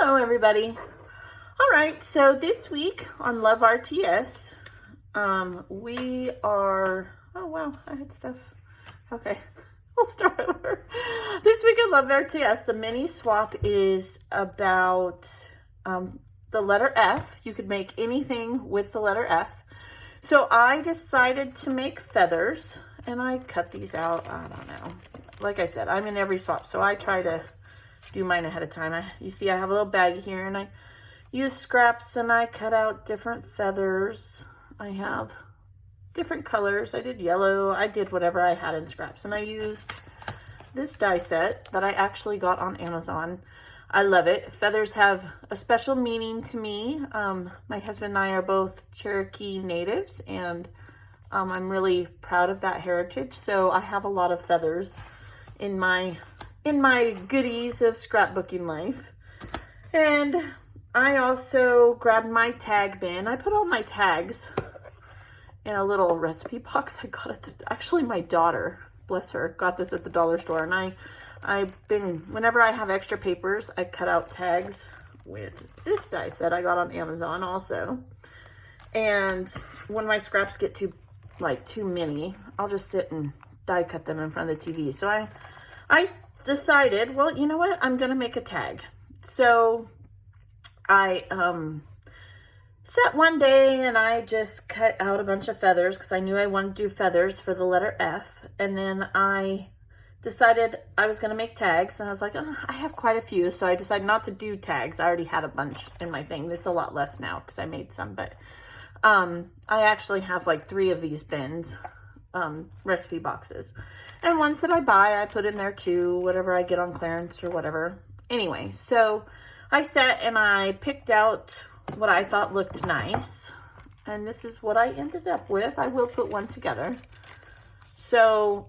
Hello, everybody. All right, so this week on Love RTS, we are, oh wow, I had stuff. Okay, we'll start over. This week on Love RTS, the mini swap is about the letter F. You could make anything with the letter F. So I decided to make feathers, and I cut these out, I don't know. Like I said, I'm in every swap, so I try to do mine ahead of time. You see I have a little bag here, and I use scraps and I cut out different feathers. I have different colors. I did yellow. I did whatever I had in scraps, and I used this die set that I actually got on Amazon. I love it. Feathers have a special meaning to me. My husband and I are both Cherokee natives, and I'm really proud of that heritage. So I have a lot of feathers in my goodies of scrapbooking life. And I also grabbed my tag bin. I put all my tags in a little recipe box I got at actually my daughter, bless her, got this at the dollar store. And whenever I have extra papers, I cut out tags with this die set I got on Amazon also. And when my scraps get too many, I'll just sit and die cut them in front of the TV. So I decided, well, you know what? I'm going to make a tag. So I sat one day and I just cut out a bunch of feathers because I knew I wanted to do feathers for the letter F. And then I decided I was going to make tags, and I was like, oh, I have quite a few. So I decided not to do tags. I already had a bunch in my thing. It's a lot less now because I made some, but I actually have like 3 of these bins. Recipe boxes, and ones that I buy I put in there too, whatever I get on clearance or whatever. Anyway, so I sat and I picked out what I thought looked nice, and this is what I ended up with. I will put one together. So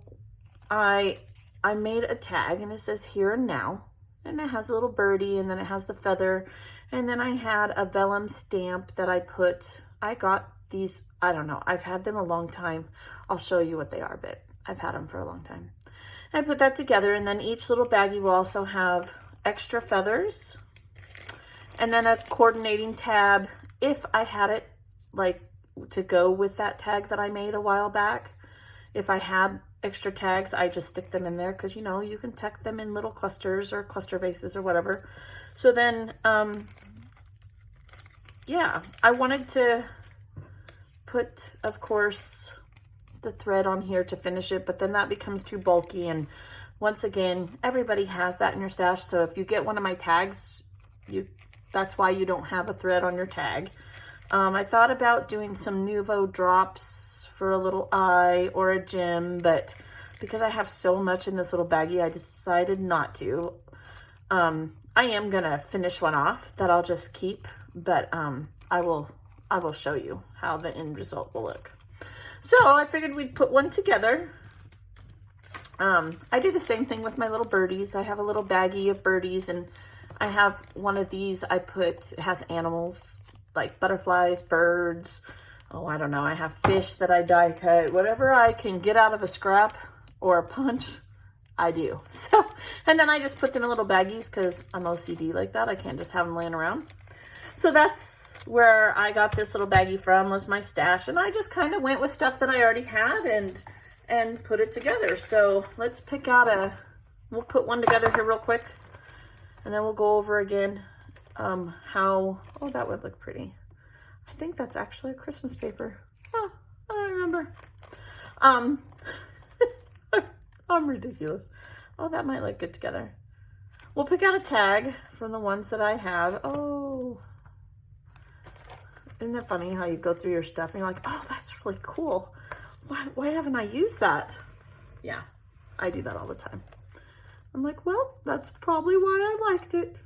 I made a tag, and it says here and now, and it has a little birdie, and then it has the feather, and then I had a vellum stamp that I got these, I don't know, I've had them a long time. I'll show you what they are, but I've had them for a long time. I put that together, and then each little baggie will also have extra feathers, and then a coordinating tab if I had it like to go with that tag that I made a while back. If I had extra tags, I just stick them in there because, you know, you can tuck them in little clusters or cluster bases or whatever. So then, yeah, I wanted to put, of course, the thread on here to finish it, but then that becomes too bulky. And once again, everybody has that in your stash. So if you get one of my tags, that's why you don't have a thread on your tag. I thought about doing some Nuvo drops for a little eye or a gem, but because I have so much in this little baggie, I decided not to. I am gonna finish one off that I'll just keep, but I will show you how the end result will look. So I figured we'd put one together. I do the same thing with my little birdies. I have a little baggie of birdies, and I have one of these it has animals like butterflies, birds. Oh, I don't know. I have fish that I die cut. Whatever I can get out of a scrap or a punch, I do. So, and then I just put them in little baggies because I'm OCD like that. I can't just have them laying around. So that's where I got this little baggie from, was my stash. And I just kind of went with stuff that I already had and put it together. So let's pick out we'll put one together here real quick. And then we'll go over again oh, that would look pretty. I think that's actually a Christmas paper. Oh, I don't remember. I'm ridiculous. Oh, that might look good together. We'll pick out a tag from the ones that I have. Oh, isn't it funny how you go through your stuff and you're like, oh, that's really cool. Why haven't I used that? Yeah, I do that all the time. I'm like, well, that's probably why I liked it.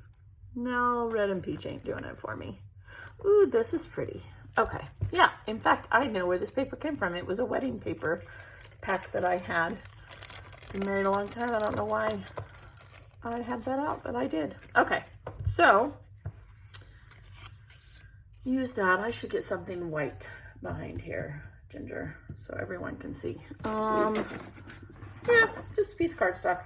No, red and peach ain't doing it for me. Ooh, this is pretty. Okay, yeah, in fact, I know where this paper came from. It was a wedding paper pack that I had. Been married a long time. I don't know why I had that out, but I did. Okay, so use that. I should get something white behind here, Ginger, so everyone can see. Yeah, just a piece of cardstock.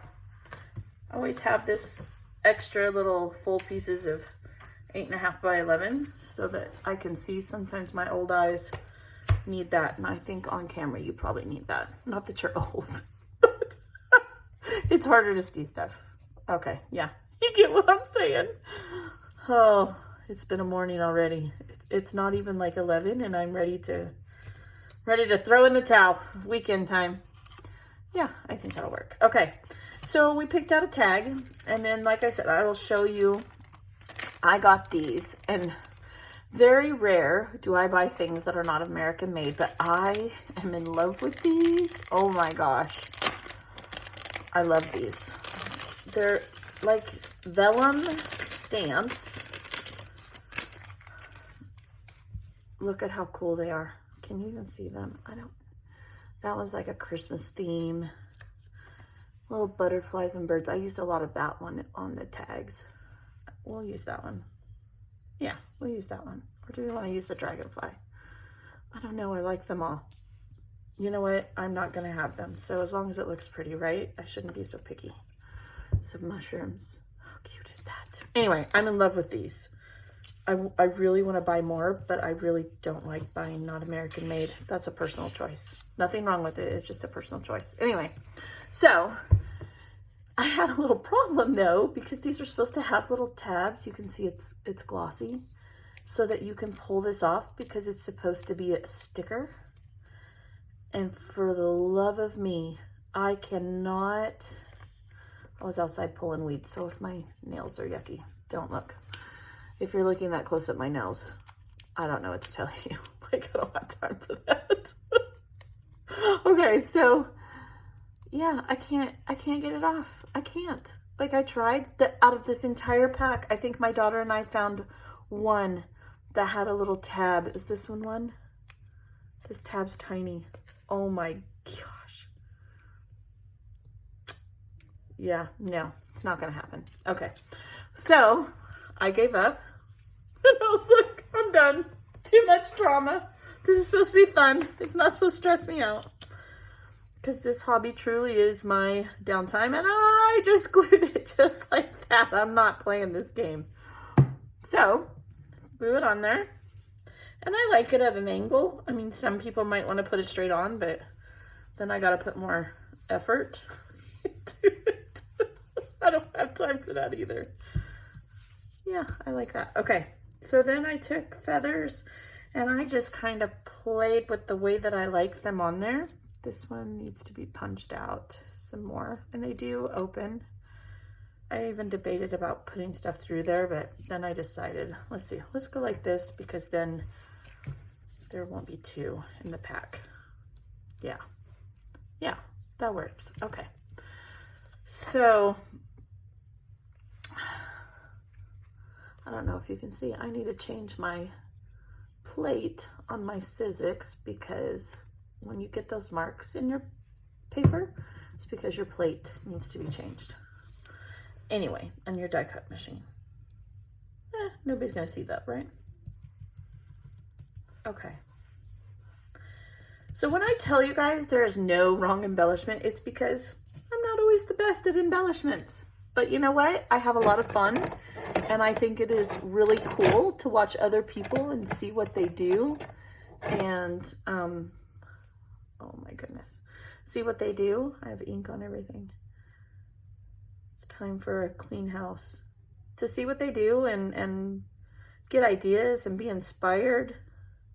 I always have this extra little full pieces of 8.5 by 11 so that I can see. Sometimes my old eyes need that, and I think on camera you probably need that. Not that you're old, but it's harder to see stuff. Okay, yeah, you get what I'm saying. Oh, it's been a morning already. It's not even like 11, and I'm ready to throw in the towel. Weekend time. Yeah, I think that'll work. Okay, so we picked out a tag, and then, like I said, I will show you. I got these, and very rare do I buy things that are not American made, but I am in love with these. Oh my gosh. I love these. They're like vellum stamps. Look at how cool they are. Can you even see them? That was like a Christmas theme. Little butterflies and birds. I used a lot of that one on the tags. We'll use that one. Yeah, we'll use that one. Or do we want to use the dragonfly? I don't know. I like them all. You know what? I'm not going to have them. So as long as it looks pretty, right? I shouldn't be so picky. Some mushrooms. How cute is that? Anyway, I'm in love with these. I really want to buy more, but I really don't like buying not American made. That's a personal choice. Nothing wrong with it. It's just a personal choice. Anyway, so I had a little problem though, because these are supposed to have little tabs. You can see it's glossy, so that you can pull this off because it's supposed to be a sticker. And for the love of me, I cannot. I was outside pulling weeds, so if my nails are yucky, don't look. If you're looking that close at my nails, I don't know what to tell you. Like, I don't have time for that. Okay, so yeah, I can't get it off. I can't. Like, I tried. Out of this entire pack, I think my daughter and I found one that had a little tab. Is this one? This tab's tiny. Oh my gosh. Yeah, no, it's not gonna happen. Okay, so I gave up. And I was like, I'm done. Too much drama. This is supposed to be fun. It's not supposed to stress me out. Because this hobby truly is my downtime. And I just glued it just like that. I'm not playing this game. So, glue it on there. And I like it at an angle. I mean, some people might want to put it straight on, but then I got to put more effort into it. I don't have time for that either. Yeah, I like that. Okay, so then I took feathers and I just kind of played with the way that I like them on there. This one needs to be punched out some more, and they do open. I even debated about putting stuff through there, but then I decided, let's go like this, because then there won't be two in the pack. Yeah, that works. Okay, so I don't know if you can see, I need to change my plate on my Sizzix, because when you get those marks in your paper, it's because your plate needs to be changed. Anyway, and your die cut machine. Nobody's gonna see that, right? Okay. So when I tell you guys there is no wrong embellishment, it's because I'm not always the best at embellishments. But you know what? I have a lot of fun, and I think it is really cool to watch other people and see what they do. And, oh my goodness. See what they do? I have ink on everything. It's time for a clean house. To see what they do and get ideas and be inspired.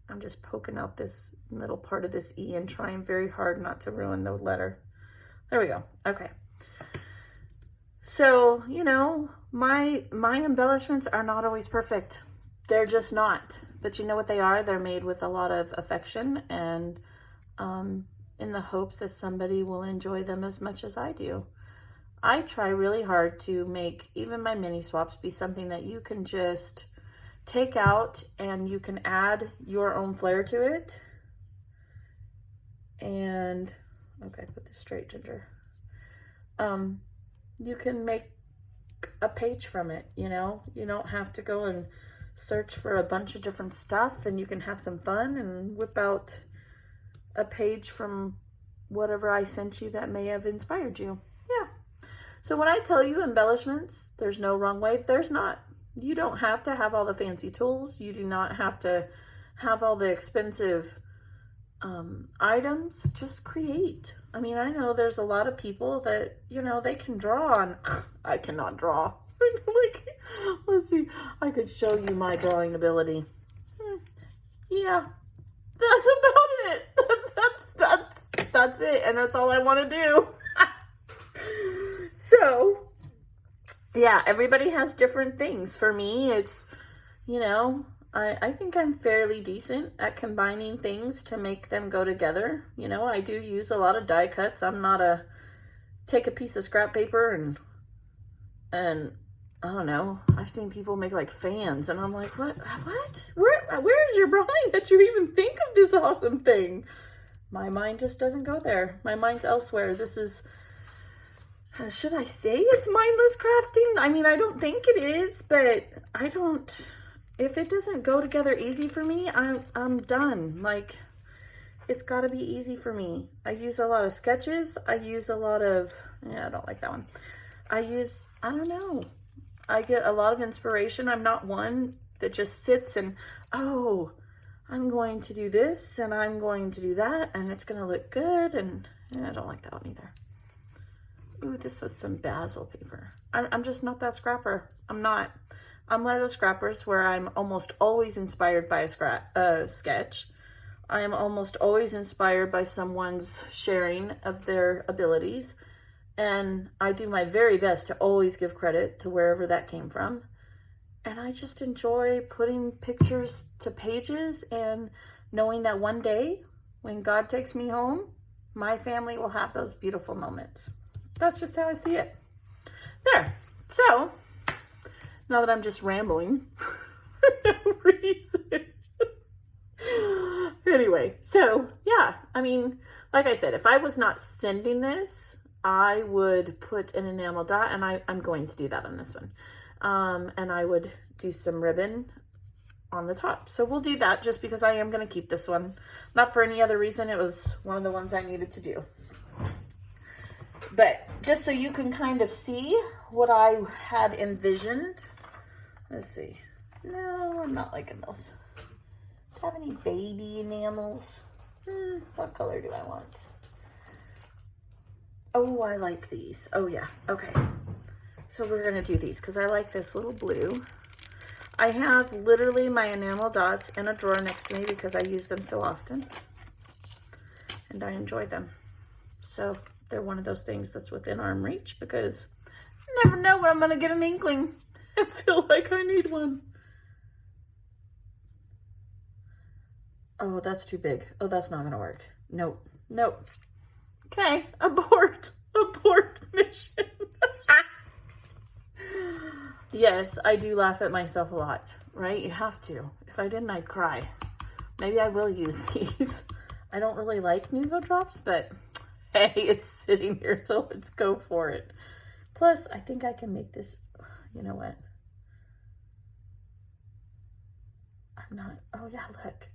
I'm just poking out this middle part of this E and trying very hard not to ruin the letter. There we go. Okay. So, you know, my embellishments are not always perfect. They're just not. But you know what they are? They're made with a lot of affection and in the hopes that somebody will enjoy them as much as I do. I try really hard to make even my mini swaps be something that you can just take out and you can add your own flair to it. And, okay, put this straight, Ginger. You can make a page from it, you know? You don't have to go and search for a bunch of different stuff, and you can have some fun and whip out a page from whatever I sent you that may have inspired you. Yeah. So when I tell you embellishments, there's no wrong way, there's not. You don't have to have all the fancy tools. You do not have to have all the expensive items. Just create. I mean, I know there's a lot of people that, you know, they can draw on. I cannot draw. Like, let's see. I could show you my drawing ability. Yeah, that's about it. That's it, and that's all I want to do. So, yeah, everybody has different things. For me, it's, you know, I think I'm fairly decent at combining things to make them go together. You know, I do use a lot of die cuts. I'm not a take a piece of scrap paper and I don't know. I've seen people make like fans and I'm like, what? Where's your brain that you even think of this awesome thing? My mind just doesn't go there. My mind's elsewhere. This is, should I say it's mindless crafting? I mean, I don't think it is, but if it doesn't go together easy for me, I'm done. Like, it's got to be easy for me. I use a lot of sketches. I use a lot of, I don't like that one. I don't know. I get a lot of inspiration. I'm not one that just sits and, oh, I'm going to do this and I'm going to do that and it's going to look good. And I don't like that one either. Ooh, this is some basil paper. I'm just not that scrapper. I'm not. I'm one of those scrappers where I'm almost always inspired by a sketch. I am almost always inspired by someone's sharing of their abilities. And I do my very best to always give credit to wherever that came from. And I just enjoy putting pictures to pages and knowing that one day when God takes me home, my family will have those beautiful moments. That's just how I see it. There. So, now that I'm just rambling for no reason. Anyway, so yeah, I mean, like I said, if I was not sending this, I would put an enamel dot, and I'm going to do that on this one. And I would do some ribbon on the top. So we'll do that just because I am going to keep this one. Not for any other reason. It was one of the ones I needed to do. But just so you can kind of see what I had envisioned. Let's see. No, I'm not liking those. Do I have any baby enamels? What color do I want? Oh, I like these. Oh, yeah. Okay. So we're going to do these because I like this little blue. I have literally my enamel dots in a drawer next to me because I use them so often. And I enjoy them. So they're one of those things that's within arm reach because I never know when I'm going to get an inkling. I feel like I need one. Oh, that's too big. Oh, that's not going to work. Nope. Nope. Okay, abort mission. Yes, I do laugh at myself a lot, right? You have to. If I didn't, I'd cry. Maybe I will use these. I don't really like Nuvo drops, but hey, it's sitting here, so let's go for it. Plus, I think I can make this, you know what? I'm not, oh yeah, look.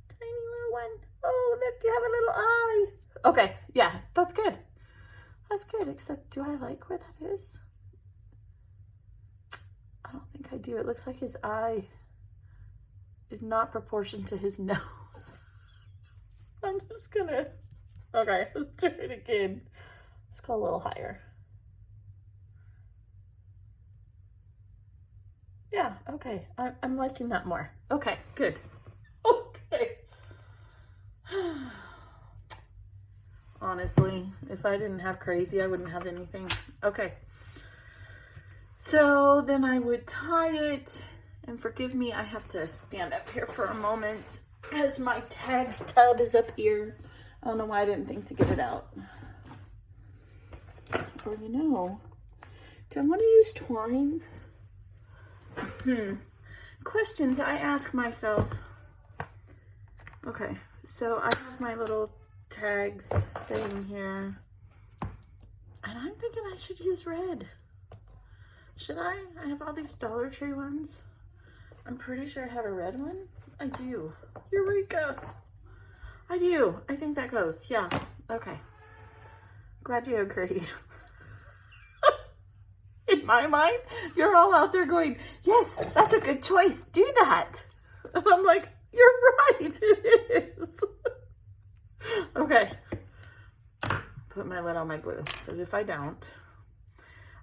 Tiny little one. Oh, look, you have a little eye. Okay, yeah, that's good. That's good, except do I like where that is? I don't think I do. It looks like his eye is not proportioned to his nose. I'm just gonna, okay, let's do it again. Let's go a little higher. Yeah, okay, I'm liking that more. Okay, good. Okay. Honestly, if I didn't have crazy, I wouldn't have anything. Okay. So then I would tie it, and forgive me, I have to stand up here for a moment because my tags tub is up here. I don't know why I didn't think to get it out. Or you know, do I want to use twine? Questions I ask myself. Okay, so I have my little tags thing here, and I'm thinking I should use red. Should I? I have all these Dollar Tree ones. I'm pretty sure I have a red one. I do. Eureka! I do. I think that goes. Yeah. Okay. Glad you agreed. In my mind, you're all out there going, yes, that's a good choice. Do that. And I'm like, you're right. It is. Okay. Put my lid on my glue, because if I don't,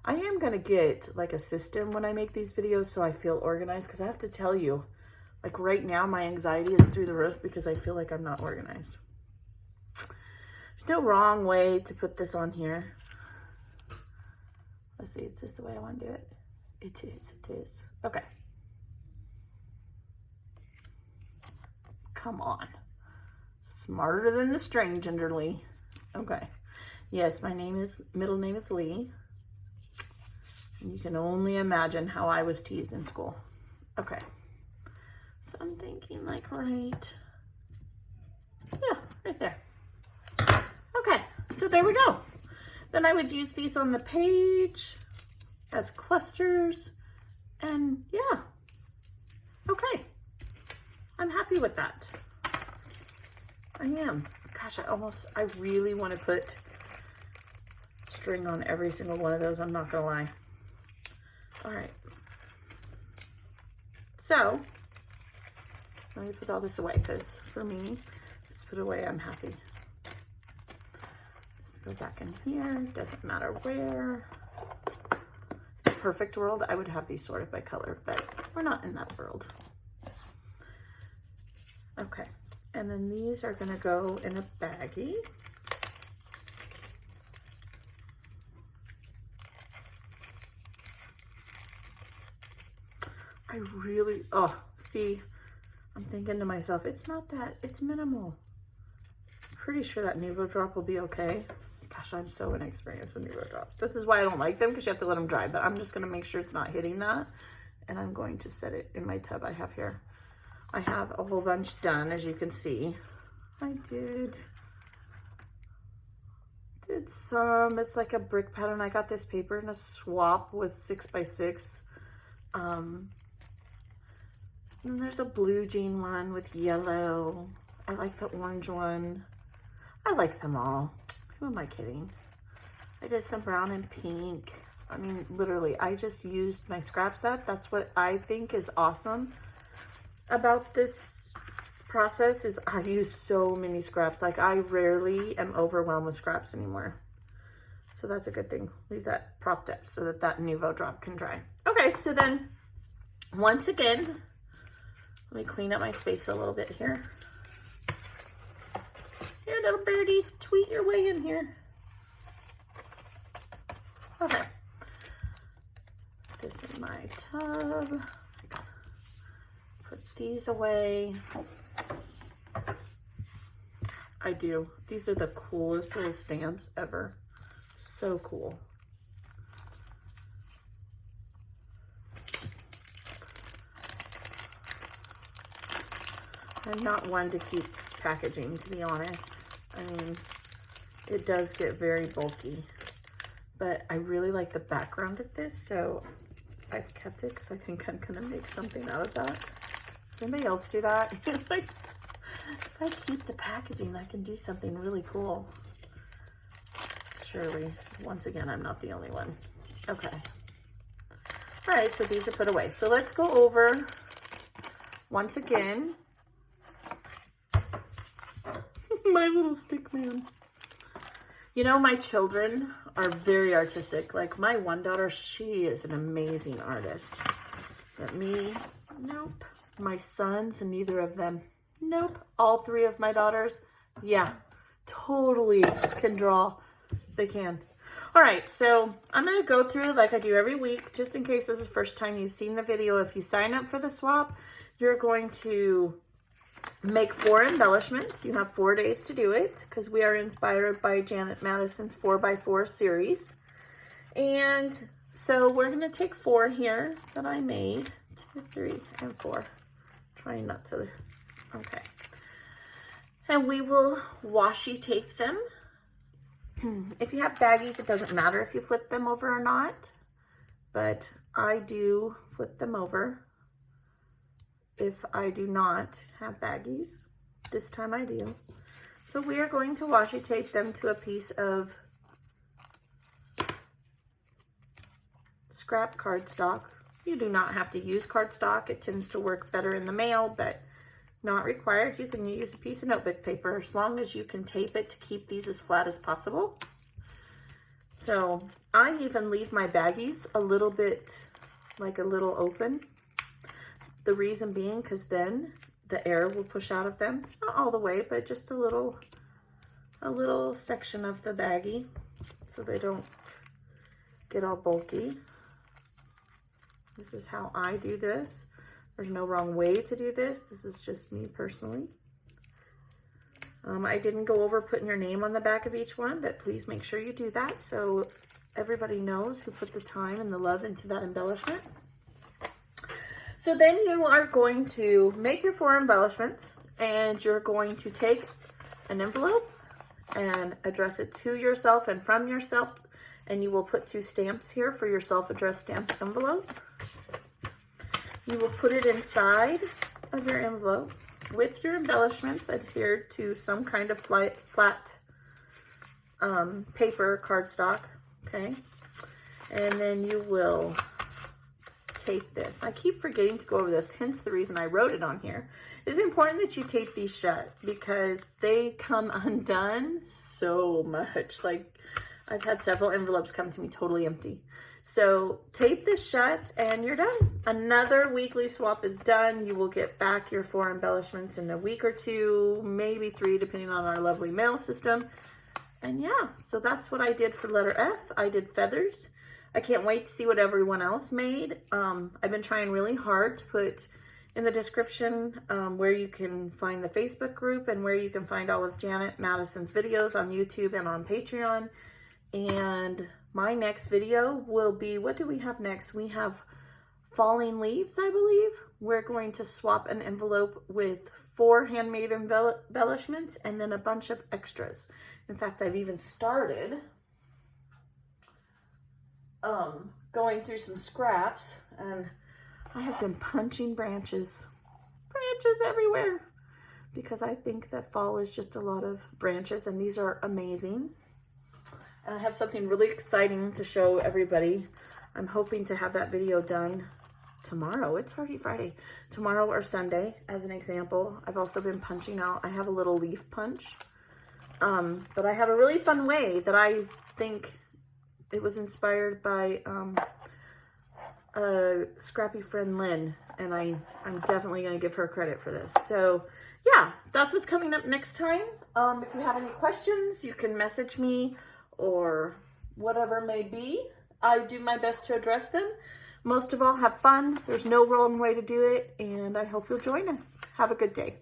I am going to get like a system when I make these videos so I feel organized, because I have to tell you, like right now, my anxiety is through the roof because I feel like I'm not organized. There's no wrong way to put this on here. Let's see, it's just the way I want to do it. It is. Okay. Come on. Smarter than the string, gingerly. Okay. Yes, my middle name is Lee. And you can only imagine how I was teased in school. Okay. So I'm thinking like right there. Okay, so there we go. Then I would use these on the page as clusters, and yeah, okay. I'm happy with that. I am. Gosh, I really want to put string on every single one of those, I'm not gonna lie. All right. So, let me put all this away, because for me, it's put away, I'm happy. Just go back in here, doesn't matter where. In a perfect world, I would have these sorted by color, but we're not in that world. Okay, and then these are gonna go in a baggie. I really, see, I'm thinking to myself, it's not that, it's minimal. I'm pretty sure that Nuvo drop will be okay. Gosh, I'm so inexperienced with Nuvo drops. This is why I don't like them, because you have to let them dry, but I'm just gonna make sure it's not hitting that. And I'm going to set it in my tub I have here. I have a whole bunch done, as you can see. I did some, it's like a brick pattern. I got this paper in a swap with 6x6. And there's a blue jean one with yellow. I like the orange one. I like them all. Who am I kidding? I did some brown and pink. I mean, literally, I just used my scrap set. That's what I think is awesome about this process, is I use so many scraps. Like, I rarely am overwhelmed with scraps anymore. So that's a good thing. Leave that propped up so that that Nuvo drop can dry. Okay, so then once again, let me clean up my space a little bit here. Here, little birdie, tweet your way in here. Okay. Put this in my tub. Put these away. I do. These are the coolest little stamps ever. So cool. I'm not one to keep packaging, to be honest. I mean, it does get very bulky, but I really like the background of this, so I've kept it because I think I'm gonna make something out of that. Does anybody else do that? Like, if I keep the packaging, I can do something really cool. Surely, once again, I'm not the only one. Okay. All right, so these are put away. So let's go over, once again, my little stick man. You know, my children are very artistic. Like, my one daughter, she is an amazing artist. But me, nope. My sons, neither of them, nope. All three of my daughters, yeah, totally can draw. They can. All right, so I'm going to go through like I do every week, just in case this is the first time you've seen the video. If you sign up for the swap, you're going to make 4 embellishments. You have 4 days to do it, because we are inspired by Janet Madison's 4x4 series. And so we're going to take 4 here that I made. 2, 3, and 4. Trying not to, okay. And we will washi tape them. If you have baggies, it doesn't matter if you flip them over or not, but I do flip them over if I do not have baggies. This time I do. So we are going to washi tape them to a piece of scrap cardstock. You do not have to use cardstock. It tends to work better in the mail, but not required. You can use a piece of notebook paper as long as you can tape it to keep these as flat as possible. So I even leave my baggies a little bit, like a little open. The reason being because then the air will push out of them. Not all the way, but just a little section of the baggie so they don't get all bulky. This is how I do this. There's no wrong way to do this. This is just me personally. I didn't go over putting your name on the back of each one, but please make sure you do that so everybody knows who put the time and the love into that embellishment. So then you are going to make your 4 embellishments, and you're going to take an envelope and address it to yourself and from yourself, and you will put 2 stamps here for your self-addressed stamped envelope. You will put it inside of your envelope with your embellishments adhered to some kind of flat paper cardstock, okay? And then you will tape this. I keep forgetting to go over this, hence the reason I wrote it on here. It's important that you tape these shut because they come undone so much. Like, I've had several envelopes come to me totally empty. So tape this shut and you're done. Another weekly swap is done. You will get back your 4 embellishments in a week or 2, maybe 3, depending on our lovely mail system. And yeah, so that's what I did for letter F. I did feathers. I can't wait to see what everyone else made. I've been trying really hard to put in the description where you can find the Facebook group and where you can find all of Janet Madison's videos on YouTube and on Patreon. And my next video will be, what do we have next? We have falling leaves, I believe. We're going to swap an envelope with 4 handmade embellishments and then a bunch of extras. In fact, I've even started going through some scraps, and I have been punching branches everywhere because I think that fall is just a lot of branches, and these are amazing. And I have something really exciting to show everybody. I'm hoping to have that video done tomorrow. It's already Friday. Tomorrow or Sunday, as an example. I've also been punching out. I have a little leaf punch. But I have a really fun way that I think it was inspired by a scrappy friend, Lynn. And I'm definitely going to give her credit for this. So yeah, that's what's coming up next time. If you have any questions, you can message me or whatever may be. I do my best to address them. Most of all, have fun. There's no wrong way to do it, and I hope you'll join us. Have a good day.